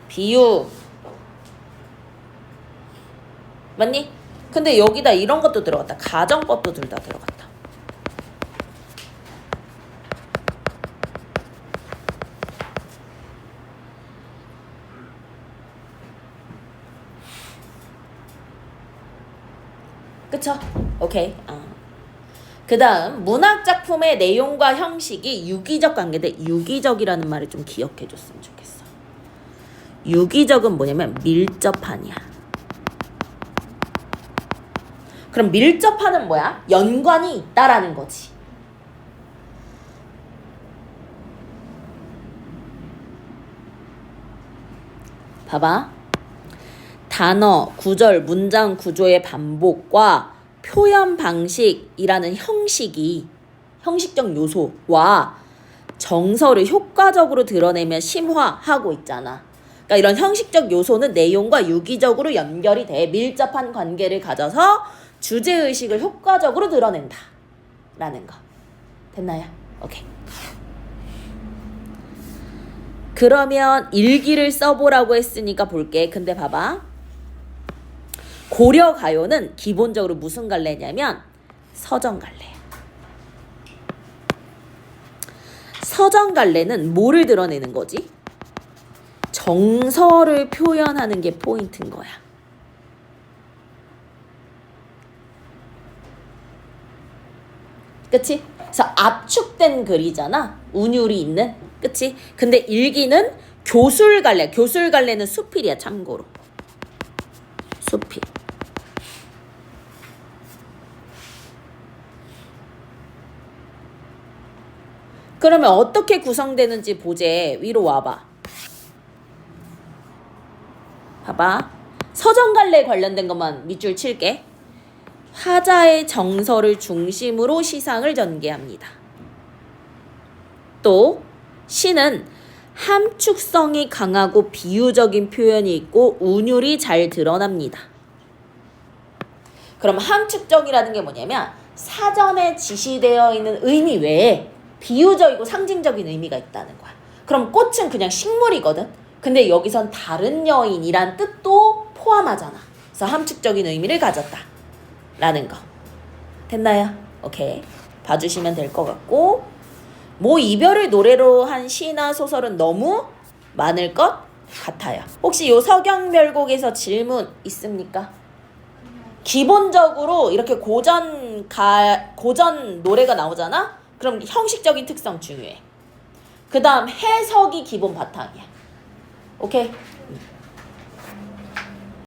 비유. 맞니? 근데 여기다 이런 것도 들어갔다. 가정법도 둘 다 들어갔다. 그쵸? 오케이. 그 다음 문학작품의 내용과 형식이 유기적 관계인데 유기적이라는 말을 좀 기억해 줬으면 좋겠어. 유기적은 뭐냐면 밀접한이야. 그럼 밀접한은 뭐야? 연관이 있다라는 거지. 봐봐. 단어, 구절, 문장 구조의 반복과 표현 방식이라는 형식적 요소와 정서를 효과적으로 드러내며 심화하고 있잖아. 그러니까 이런 형식적 요소는 내용과 유기적으로 연결이 돼 밀접한 관계를 가져서 주제의식을 효과적으로 드러낸다 라는 거. 됐나요? 오케이. 그러면 일기를 써보라고 했으니까 볼게. 근데 봐봐. 고려 가요는 기본적으로 무슨 갈래냐면 서정 갈래야. 서정 갈래는 뭐를 드러내는 거지? 정서를 표현하는 게 포인트인 거야. 그치? 그래서 압축된 글이잖아. 운율이 있는. 그치? 근데 일기는 교술 갈래. 교술 갈래는 수필이야, 참고로. 수필. 그러면 어떻게 구성되는지 보제. 위로 와봐. 봐봐. 서정갈래 관련된 것만 밑줄 칠게. 화자의 정서를 중심으로 시상을 전개합니다. 또 시는 함축성이 강하고 비유적인 표현이 있고 운율이 잘 드러납니다. 그럼 함축적이라는 게 뭐냐면 사전에 지시되어 있는 의미 외에 비유적이고 상징적인 의미가 있다는 거야. 그럼 꽃은 그냥 식물이거든. 근데 여기선 다른 여인이란 뜻도 포함하잖아. 그래서 함축적인 의미를 가졌다 라는 거. 됐나요? 오케이. 봐주시면 될 것 같고, 뭐 이별을 노래로 한 시나 소설은 너무 많을 것 같아요. 혹시 요 서경별곡에서 질문 있습니까? 기본적으로 이렇게 고전 노래가 나오잖아? 그럼 형식적인 특성 중요해. 그 다음 해석이 기본 바탕이야. 오케이?